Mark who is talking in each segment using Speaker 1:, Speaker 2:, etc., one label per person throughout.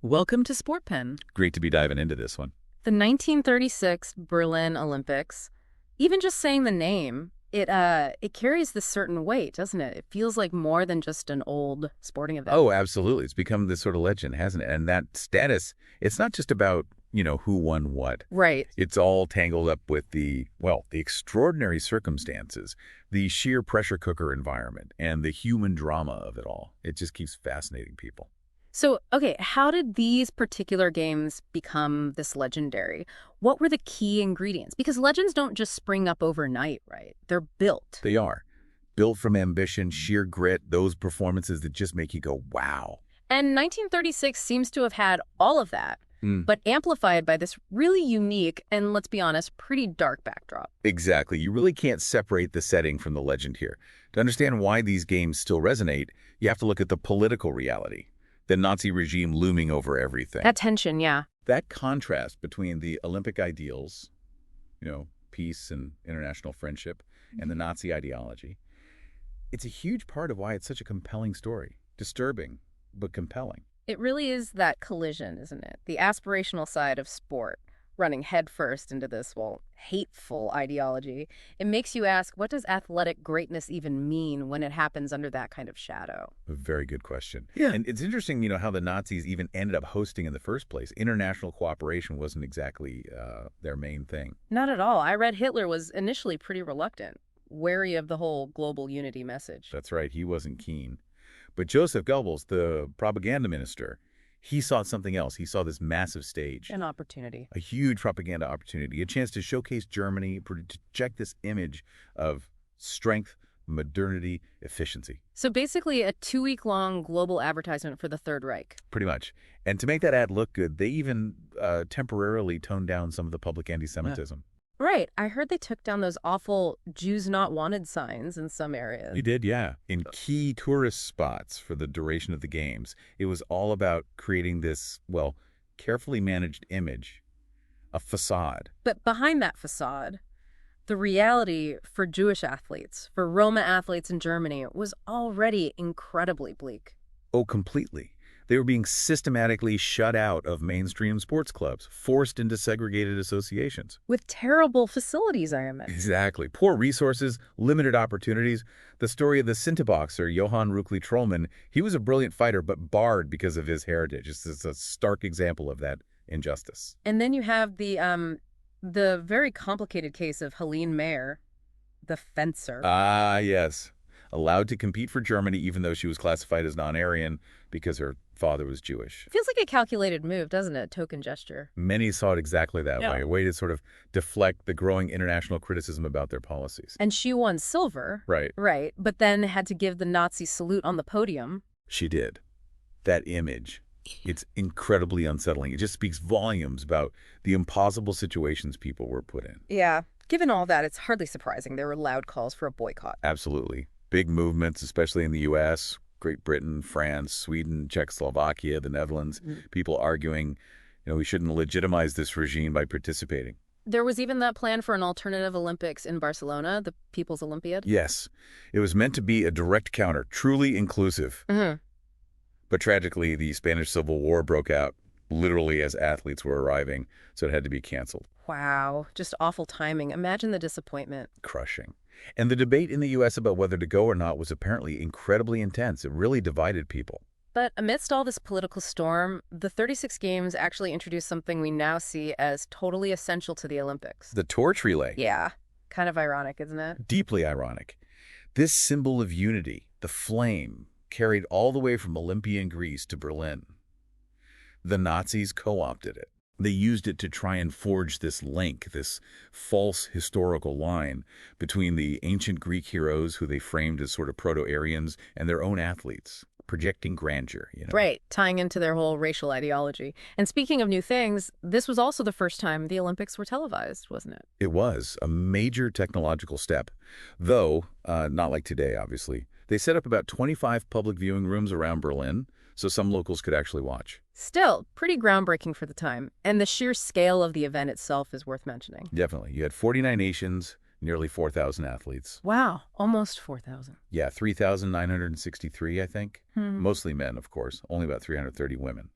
Speaker 1: Welcome to Sportpen.
Speaker 2: Great to be diving into this one.
Speaker 1: The 1936 Berlin Olympics, even just saying the name, it carries this certain weight, doesn't it? It feels like more than just an old sporting event.
Speaker 2: Oh, absolutely. It's become this sort of legend, hasn't it? And that status, it's not just about, who won what.
Speaker 1: Right.
Speaker 2: It's all tangled up with the extraordinary circumstances, the sheer pressure cooker environment, and the human drama of it all. It just keeps fascinating people.
Speaker 1: So, okay, how did these particular games become this legendary? What were the key ingredients? Because legends don't just spring up overnight, right? They're built.
Speaker 2: They are. Built from ambition, sheer grit, those performances that just make you go, wow.
Speaker 1: And 1936 seems to have had all of that, but amplified by this really unique and, let's be honest, pretty dark backdrop.
Speaker 2: Exactly. You really can't separate the setting from the legend here. To understand why these games still resonate, you have to look at the political reality. The Nazi regime looming over everything.
Speaker 1: That tension, yeah.
Speaker 2: That contrast between the Olympic ideals, peace and international friendship, and the Nazi ideology, it's a huge part of why it's such a compelling story. Disturbing, but compelling.
Speaker 1: It really is that collision, isn't it? The aspirational side of sport, running headfirst into this, hateful ideology. It makes you ask, what does athletic greatness even mean when it happens under that kind of shadow?
Speaker 2: A very good question.
Speaker 1: Yeah.
Speaker 2: And it's interesting, how the Nazis even ended up hosting in the first place. International cooperation wasn't exactly their main thing.
Speaker 1: Not at all. I read Hitler was initially pretty reluctant, wary of the whole global unity message.
Speaker 2: That's right. He wasn't keen. But Joseph Goebbels, the propaganda minister, he saw something else. He saw this massive stage.
Speaker 1: An opportunity.
Speaker 2: A huge propaganda opportunity, a chance to showcase Germany, project this image of strength, modernity, efficiency.
Speaker 1: So basically a 2-week-long global advertisement for the Third Reich.
Speaker 2: Pretty much. And to make that ad look good, they even temporarily toned down some of the public anti-Semitism.
Speaker 1: Right. I heard they took down those awful Jews Not Wanted signs in some areas.
Speaker 2: They did, yeah. In key tourist spots for the duration of the games, it was all about creating this, carefully managed image, a facade.
Speaker 1: But behind that facade, the reality for Jewish athletes, for Roma athletes in Germany, was already incredibly bleak.
Speaker 2: Oh, completely. They were being systematically shut out of mainstream sports clubs, forced into segregated associations.
Speaker 1: With terrible facilities, I imagine.
Speaker 2: Exactly. Poor resources, limited opportunities. The story of the Sinti boxer, Johann Rukli Trollmann, he was a brilliant fighter, but barred because of his heritage. It's a stark example of that injustice.
Speaker 1: And then you have the very complicated case of Helene Mayer, the fencer.
Speaker 2: Ah, yes. Allowed to compete for Germany even though she was classified as non-Aryan because her father was Jewish.
Speaker 1: Feels like a calculated move, doesn't it? A token gesture.
Speaker 2: Many saw it exactly that
Speaker 1: Yeah.
Speaker 2: way, a way to sort of deflect the growing international criticism about their policies.
Speaker 1: And she won silver.
Speaker 2: Right.
Speaker 1: Right. But then had to give the Nazi salute on the podium.
Speaker 2: She did. That image, it's incredibly unsettling. It just speaks volumes about the impossible situations people were put in.
Speaker 1: Yeah. Given all that, it's hardly surprising there were loud calls for a boycott.
Speaker 2: Absolutely. Big movements, especially in the U.S., Great Britain, France, Sweden, Czechoslovakia, the Netherlands, people arguing, we shouldn't legitimize this regime by participating.
Speaker 1: There was even that plan for an alternative Olympics in Barcelona, the People's Olympiad.
Speaker 2: Yes. It was meant to be a direct counter, truly inclusive. But tragically, the Spanish Civil War broke out literally as athletes were arriving, so it had to be canceled.
Speaker 1: Wow. Just awful timing. Imagine the disappointment.
Speaker 2: Crushing. And the debate in the U.S. about whether to go or not was apparently incredibly intense. It really divided people.
Speaker 1: But amidst all this political storm, the 36 Games actually introduced something we now see as totally essential to the Olympics.
Speaker 2: The torch relay.
Speaker 1: Yeah. Kind of ironic, isn't it?
Speaker 2: Deeply ironic. This symbol of unity, the flame, carried all the way from Olympian Greece to Berlin. The Nazis co-opted it. They used it to try and forge this link, this false historical line between the ancient Greek heroes who they framed as sort of proto-Aryans and their own athletes, projecting grandeur.
Speaker 1: Right, tying into their whole racial ideology. And speaking of new things, this was also the first time the Olympics were televised, wasn't it?
Speaker 2: It was a major technological step, though not like today, obviously. They set up about 25 public viewing rooms around Berlin, so some locals could actually watch.
Speaker 1: Still, pretty groundbreaking for the time. And the sheer scale of the event itself is worth mentioning.
Speaker 2: Definitely. You had 49 nations, nearly 4,000 athletes.
Speaker 1: Wow, almost 4,000.
Speaker 2: Yeah, 3,963, I think. Mostly men, of course. Only about 330 women.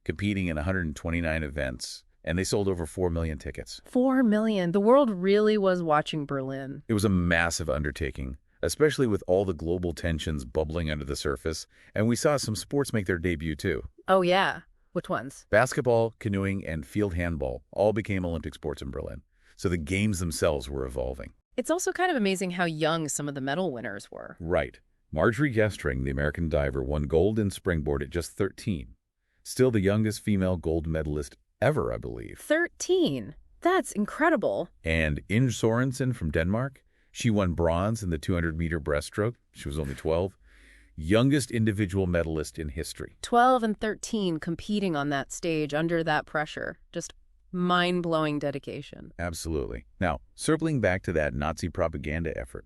Speaker 2: competing in 129 events, and they sold over 4 million tickets.
Speaker 1: 4 million. The world really was watching Berlin.
Speaker 2: It was a massive undertaking, especially with all the global tensions bubbling under the surface, and we saw some sports make their debut too.
Speaker 1: Oh, yeah. Which ones?
Speaker 2: Basketball, canoeing, and field handball all became Olympic sports in Berlin, so the games themselves were evolving.
Speaker 1: It's also kind of amazing how young some of the medal winners were.
Speaker 2: Right. Marjorie Gestring, the American diver, won gold in springboard at just 13. Still the youngest female gold medalist ever, I believe.
Speaker 1: 13? That's incredible.
Speaker 2: And Inge Sorensen from Denmark, she won bronze in the 200-meter breaststroke. She was only 12. Youngest individual medalist in history.
Speaker 1: 12 and 13 competing on that stage under that pressure. Just mind-blowing dedication.
Speaker 2: Absolutely. Now, circling back to that Nazi propaganda effort,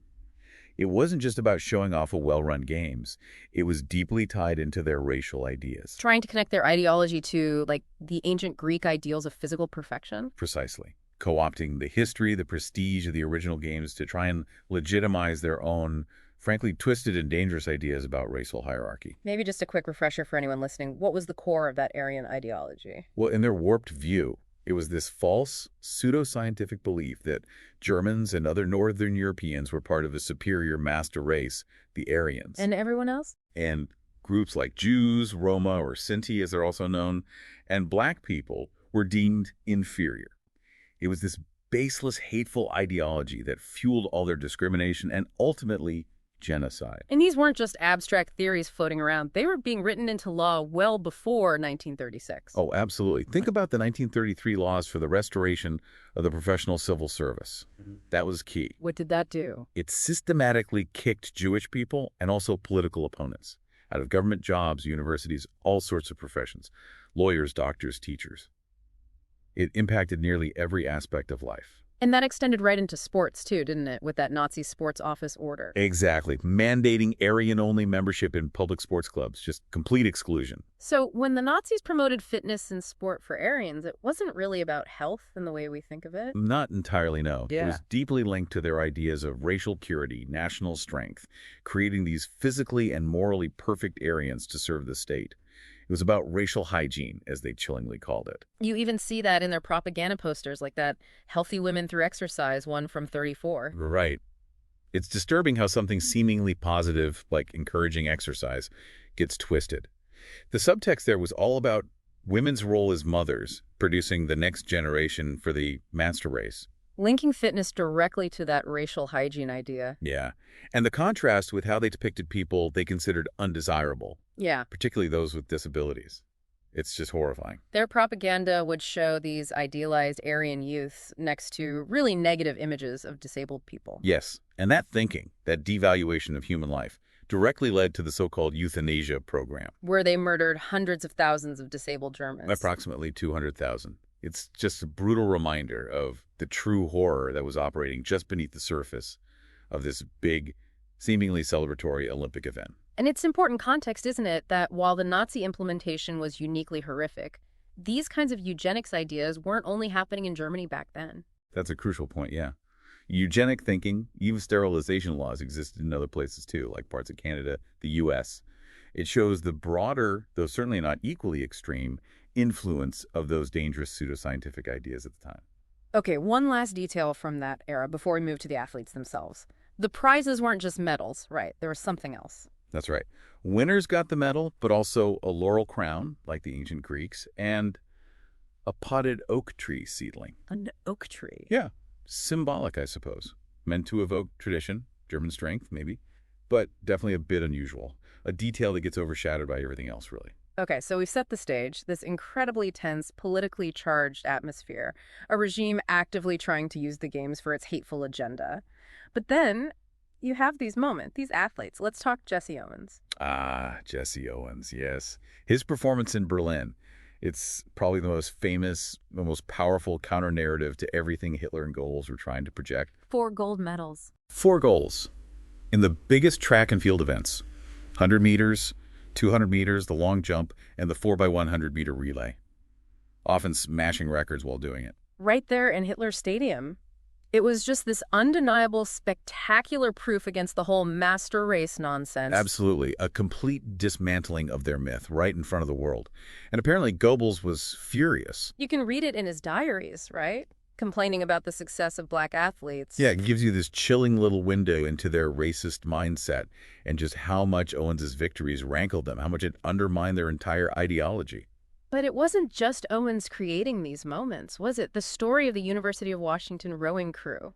Speaker 2: it wasn't just about showing off a well-run games. It was deeply tied into their racial ideas.
Speaker 1: Trying to connect their ideology to, like, the ancient Greek ideals of physical perfection?
Speaker 2: Precisely. Co-opting the history, the prestige of the original games to try and legitimize their own, frankly, twisted and dangerous ideas about racial hierarchy.
Speaker 1: Maybe just a quick refresher for anyone listening. What was the core of that Aryan ideology?
Speaker 2: Well, in their warped view, it was this false, pseudo-scientific belief that Germans and other Northern Europeans were part of a superior master race, the Aryans.
Speaker 1: And everyone else?
Speaker 2: And groups like Jews, Roma, or Sinti, as they're also known, and black people were deemed inferior. It was this baseless, hateful ideology that fueled all their discrimination and ultimately genocide.
Speaker 1: And these weren't just abstract theories floating around. They were being written into law well before 1936.
Speaker 2: Oh, absolutely. Think about the 1933 laws for the restoration of the professional civil service. That was key.
Speaker 1: What did that do?
Speaker 2: It systematically kicked Jewish people and also political opponents out of government jobs, universities, all sorts of professions, lawyers, doctors, teachers. It impacted nearly every aspect of life.
Speaker 1: And that extended right into sports, too, didn't it, with that Nazi sports office order?
Speaker 2: Exactly. Mandating Aryan-only membership in public sports clubs, just complete exclusion.
Speaker 1: So when the Nazis promoted fitness and sport for Aryans, it wasn't really about health in the way we think of it?
Speaker 2: Not entirely, no.
Speaker 1: Yeah.
Speaker 2: It was deeply linked to their ideas of racial purity, national strength, creating these physically and morally perfect Aryans to serve the state. It was about racial hygiene, as they chillingly called it.
Speaker 1: You even see that in their propaganda posters, like that Healthy Women Through Exercise one from 34.
Speaker 2: Right. It's disturbing how something seemingly positive, like encouraging exercise, gets twisted. The subtext there was all about women's role as mothers, producing the next generation for the master race.
Speaker 1: Linking fitness directly to that racial hygiene idea.
Speaker 2: Yeah. And the contrast with how they depicted people they considered undesirable.
Speaker 1: Yeah.
Speaker 2: Particularly those with disabilities. It's just horrifying.
Speaker 1: Their propaganda would show these idealized Aryan youths next to really negative images of disabled people.
Speaker 2: Yes, and that thinking, that devaluation of human life, directly led to the so-called euthanasia program.
Speaker 1: Where they murdered hundreds of thousands of disabled Germans.
Speaker 2: Approximately 200,000. It's just a brutal reminder of the true horror that was operating just beneath the surface of this big, seemingly celebratory Olympic event.
Speaker 1: And it's important context, isn't it, that while the Nazi implementation was uniquely horrific, these kinds of eugenics ideas weren't only happening in Germany back then.
Speaker 2: That's a crucial point, yeah. Eugenic thinking, even sterilization laws existed in other places too, like parts of Canada, the U.S. It shows the broader, though certainly not equally extreme, influence of those dangerous pseudoscientific ideas at the time.
Speaker 1: Okay, one last detail from that era before we move to the athletes themselves. The prizes weren't just medals, right? There was something else.
Speaker 2: That's right. Winners got the medal, but also a laurel crown, like the ancient Greeks, and a potted oak tree seedling.
Speaker 1: An oak tree?
Speaker 2: Yeah. Symbolic, I suppose. Meant to evoke tradition, German strength, maybe, but definitely a bit unusual. A detail that gets overshadowed by everything else, really.
Speaker 1: Okay, so we've set the stage, this incredibly tense, politically charged atmosphere, a regime actively trying to use the games for its hateful agenda. But then you have these moments, these athletes. Let's talk Jesse Owens.
Speaker 2: Ah, Jesse Owens, yes. His performance in Berlin, it's probably the most famous, the most powerful counter-narrative to everything Hitler and goals were trying to project.
Speaker 1: 4 gold medals.
Speaker 2: 4 goals in the biggest track and field events, 100 meters, 200 meters, the long jump, and the 4x100-meter relay, often smashing records while doing it.
Speaker 1: Right there in Hitler's stadium. It was just this undeniable, spectacular proof against the whole master race nonsense.
Speaker 2: Absolutely. A complete dismantling of their myth right in front of the world. And apparently Goebbels was furious.
Speaker 1: You can read it in his diaries, right? Complaining about the success of black athletes.
Speaker 2: Yeah, it gives you this chilling little window into their racist mindset and just how much Owens' victories rankled them, how much it undermined their entire ideology.
Speaker 1: But it wasn't just Owens creating these moments, was it? The story of the University of Washington rowing crew.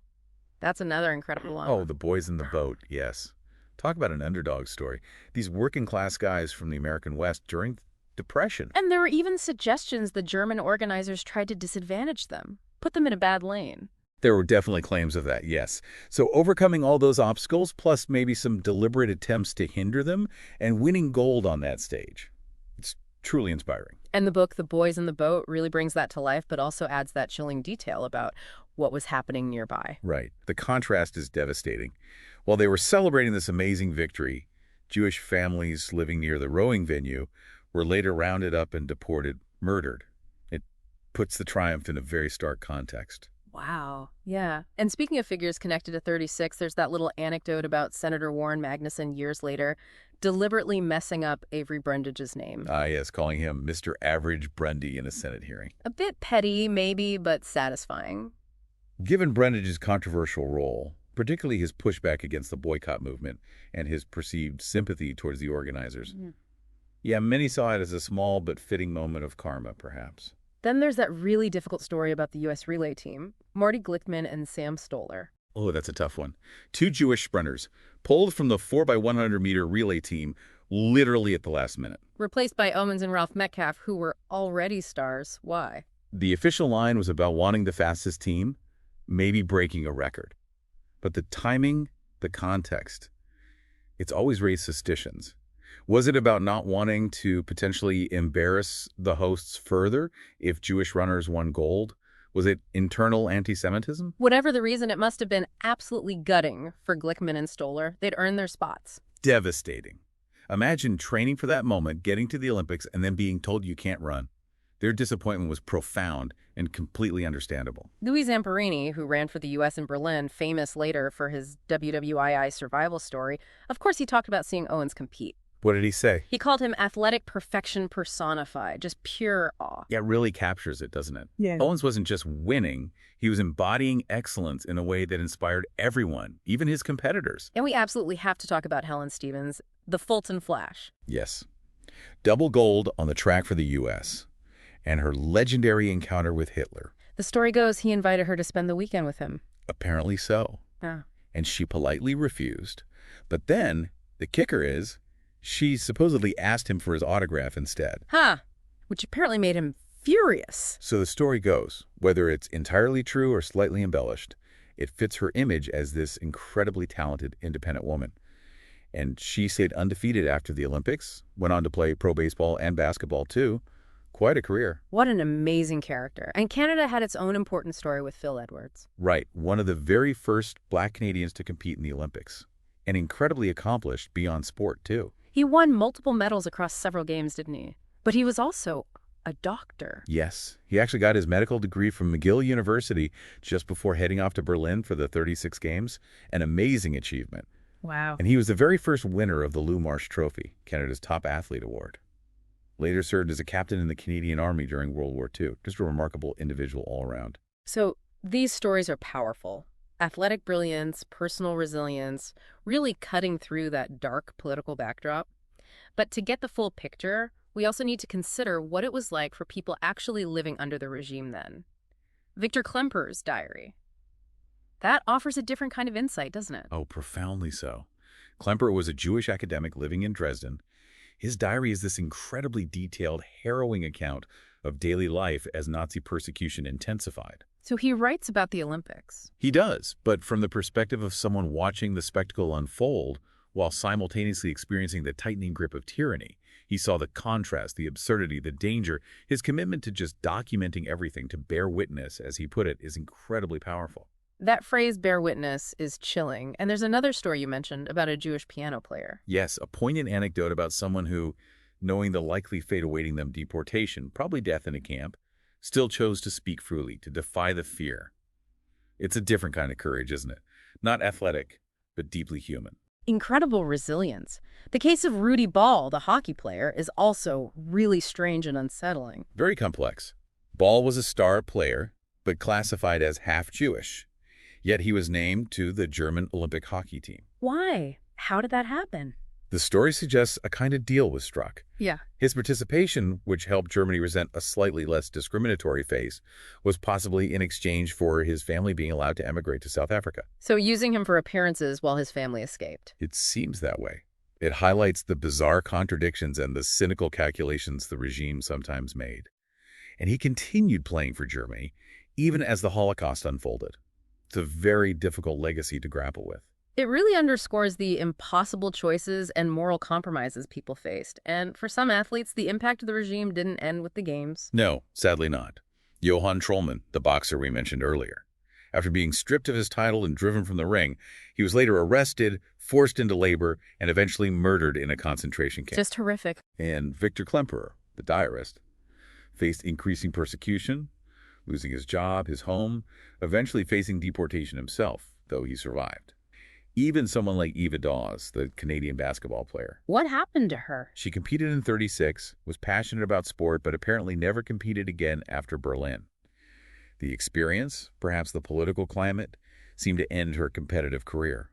Speaker 1: That's another incredible one.
Speaker 2: Oh, the boys in the boat, yes. Talk about an underdog story. These working-class guys from the American West during Depression.
Speaker 1: And there were even suggestions the German organizers tried to disadvantage them, put them in a bad lane.
Speaker 2: There were definitely claims of that, yes. So overcoming all those obstacles, plus maybe some deliberate attempts to hinder them, and winning gold on that stage. It's truly inspiring.
Speaker 1: And the book, The Boys in the Boat, really brings that to life, but also adds that chilling detail about what was happening nearby.
Speaker 2: Right. The contrast is devastating. While they were celebrating this amazing victory, Jewish families living near the rowing venue were later rounded up and deported, murdered. It puts the triumph in a very stark context.
Speaker 1: Wow. Yeah. And speaking of figures connected to 36, there's that little anecdote about Senator Warren Magnuson years later deliberately messing up Avery Brundage's name.
Speaker 2: Ah, yes, calling him Mr. Average Grundy in a Senate hearing.
Speaker 1: A bit petty, maybe, but satisfying.
Speaker 2: Given Brundage's controversial role, particularly his pushback against the boycott movement and his perceived sympathy towards the organizers, yeah, many saw it as a small but fitting moment of karma, perhaps.
Speaker 1: Then there's that really difficult story about the U.S. relay team, Marty Glickman and Sam Stoller.
Speaker 2: Oh, that's a tough one. Two Jewish sprinters pulled from the 4x100-meter relay team literally at the last minute.
Speaker 1: Replaced by Owens and Ralph Metcalfe, who were already stars. Why?
Speaker 2: The official line was about wanting the fastest team, maybe breaking a record. But the timing, the context, it's always raised suspicions. Was it about not wanting to potentially embarrass the hosts further if Jewish runners won gold? Was it internal anti-Semitism?
Speaker 1: Whatever the reason, it must have been absolutely gutting for Glickman and Stoller. They'd earned their spots.
Speaker 2: Devastating. Imagine training for that moment, getting to the Olympics, and then being told you can't run. Their disappointment was profound and completely understandable.
Speaker 1: Louis Zamperini, who ran for the U.S. in Berlin, famous later for his WWII survival story, of course he talked about seeing Owens compete.
Speaker 2: What did he say?
Speaker 1: He called him athletic perfection personified, just pure awe.
Speaker 2: Yeah, it really captures it, doesn't it?
Speaker 1: Yeah.
Speaker 2: Owens wasn't just winning, he was embodying excellence in a way that inspired everyone, even his competitors.
Speaker 1: And we absolutely have to talk about Helen Stevens, the Fulton Flash.
Speaker 2: Yes. Double gold on the track for the U.S. and her legendary encounter with Hitler.
Speaker 1: The story goes he invited her to spend the weekend with him.
Speaker 2: Apparently so.
Speaker 1: Yeah.
Speaker 2: And she politely refused. But then, the kicker is, she supposedly asked him for his autograph instead.
Speaker 1: Which apparently made him furious.
Speaker 2: So the story goes, whether it's entirely true or slightly embellished, it fits her image as this incredibly talented, independent woman. And she stayed undefeated after the Olympics, went on to play pro baseball and basketball too. Quite a career.
Speaker 1: What an amazing character. And Canada had its own important story with Phil Edwards.
Speaker 2: Right, one of the very first Black Canadians to compete in the Olympics. And incredibly accomplished beyond sport too.
Speaker 1: He won multiple medals across several games, didn't he? But he was also a doctor.
Speaker 2: Yes. He actually got his medical degree from McGill University just before heading off to Berlin for the 36 Games. An amazing achievement.
Speaker 1: Wow.
Speaker 2: And he was the very first winner of the Lou Marsh Trophy, Canada's top athlete award. Later served as a captain in the Canadian Army during World War II. Just a remarkable individual all around.
Speaker 1: So these stories are powerful. Athletic brilliance, personal resilience, really cutting through that dark political backdrop. But to get the full picture, we also need to consider what it was like for people actually living under the regime then. Victor Klemper's diary. That offers a different kind of insight, doesn't it?
Speaker 2: Oh, profoundly so. Klemper was a Jewish academic living in Dresden. His diary is this incredibly detailed, harrowing account of daily life as Nazi persecution intensified.
Speaker 1: So he writes about the Olympics.
Speaker 2: He does, but from the perspective of someone watching the spectacle unfold while simultaneously experiencing the tightening grip of tyranny. He saw the contrast, the absurdity, the danger. His commitment to just documenting everything, to bear witness, as he put it, is incredibly powerful.
Speaker 1: That phrase, bear witness, is chilling. And there's another story you mentioned about a Jewish piano player.
Speaker 2: Yes, a poignant anecdote about someone who, knowing the likely fate awaiting them, deportation, probably death in a camp, still chose to speak freely, to defy the fear. It's a different kind of courage, isn't it? Not athletic, but deeply human.
Speaker 1: Incredible resilience. The case of Rudy Ball, the hockey player, is also really strange and unsettling.
Speaker 2: Very complex. Ball was a star player, but classified as half Jewish. Yet he was named to the German Olympic hockey team.
Speaker 1: Why? How did that happen?
Speaker 2: The story suggests a kind of deal was struck.
Speaker 1: Yeah.
Speaker 2: His participation, which helped Germany resent a slightly less discriminatory face, was possibly in exchange for his family being allowed to emigrate to South Africa.
Speaker 1: So using him for appearances while his family escaped.
Speaker 2: It seems that way. It highlights the bizarre contradictions and the cynical calculations the regime sometimes made. And he continued playing for Germany, even as the Holocaust unfolded. It's a very difficult legacy to grapple with.
Speaker 1: It really underscores the impossible choices and moral compromises people faced. And for some athletes, the impact of the regime didn't end with the games.
Speaker 2: No, sadly not. Johann Trollmann, the boxer we mentioned earlier. After being stripped of his title and driven from the ring, he was later arrested, forced into labor, and eventually murdered in a concentration camp.
Speaker 1: Just horrific.
Speaker 2: And Victor Klemperer, the diarist, faced increasing persecution, losing his job, his home, eventually facing deportation himself, though he survived. Even someone like Eva Dawes, the Canadian basketball player.
Speaker 1: What happened to her?
Speaker 2: She competed in '36, was passionate about sport, but apparently never competed again after Berlin. The experience, perhaps the political climate, seemed to end her competitive career.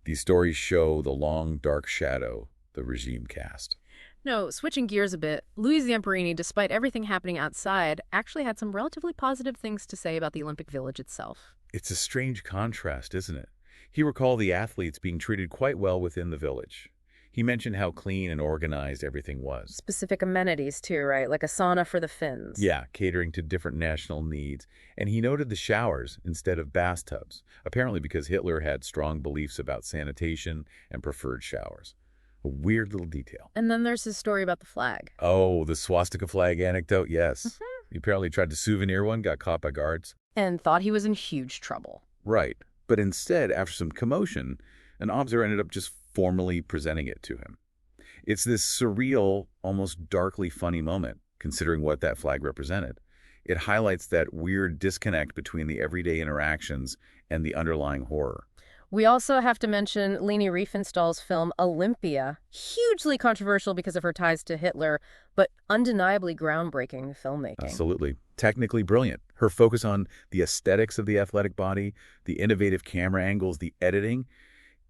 Speaker 2: These stories show the long, dark shadow the regime cast.
Speaker 1: No, switching gears a bit, Louis Zamperini, despite everything happening outside, actually had some relatively positive things to say about the Olympic Village itself.
Speaker 2: It's a strange contrast, isn't it? He recalled the athletes being treated quite well within the village. He mentioned how clean and organized everything was.
Speaker 1: Specific amenities, too, right? Like a sauna for the Finns.
Speaker 2: Yeah, catering to different national needs. And he noted the showers instead of bathtubs, apparently because Hitler had strong beliefs about sanitation and preferred showers. A weird little detail.
Speaker 1: And then there's his story about the flag.
Speaker 2: Oh, the swastika flag anecdote, yes. He apparently tried to souvenir one, got caught by guards.
Speaker 1: And thought he was in huge trouble.
Speaker 2: Right. But instead, after some commotion, an officer ended up just formally presenting it to him. It's this surreal, almost darkly funny moment, considering what that flag represented. It highlights that weird disconnect between the everyday interactions and the underlying horror.
Speaker 1: We also have to mention Leni Riefenstahl's film Olympia, hugely controversial because of her ties to Hitler, but undeniably groundbreaking filmmaking.
Speaker 2: Absolutely. Technically brilliant. Her focus on the aesthetics of the athletic body, the innovative camera angles, the editing,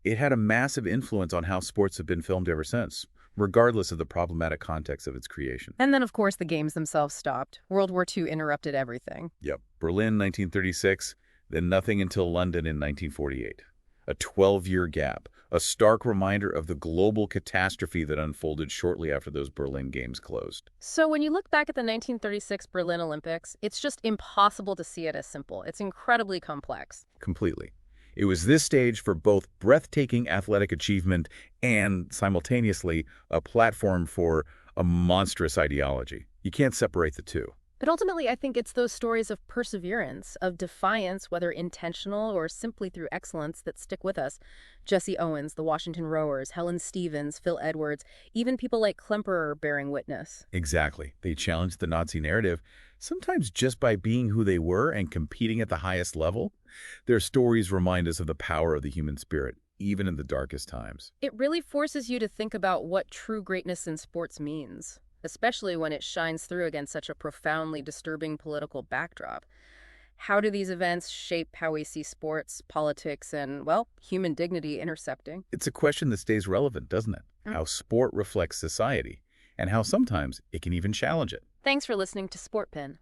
Speaker 2: it had a massive influence on how sports have been filmed ever since, regardless of the problematic context of its creation.
Speaker 1: And then, of course, the games themselves stopped. World War II interrupted everything.
Speaker 2: Yep. Berlin, 1936, then nothing until London in 1948. A 12-year gap, a stark reminder of the global catastrophe that unfolded shortly after those Berlin Games closed.
Speaker 1: So when you look back at the 1936 Berlin Olympics, it's just impossible to see it as simple. It's incredibly complex.
Speaker 2: Completely. It was this stage for both breathtaking athletic achievement and, simultaneously, a platform for a monstrous ideology. You can't separate the two.
Speaker 1: But ultimately, I think it's those stories of perseverance, of defiance, whether intentional or simply through excellence, that stick with us. Jesse Owens, the Washington Rowers, Helen Stevens, Phil Edwards, even people like Klemperer bearing witness.
Speaker 2: Exactly. They challenged the Nazi narrative, sometimes just by being who they were and competing at the highest level. Their stories remind us of the power of the human spirit, even in the darkest times.
Speaker 1: It really forces you to think about what true greatness in sports means, especially when it shines through against such a profoundly disturbing political backdrop. How do these events shape how we see sports, politics, and, well, human dignity intersecting?
Speaker 2: It's a question that stays relevant, doesn't it? How sport reflects society, and how sometimes it can even challenge it.
Speaker 1: Thanks for listening to Sportpen.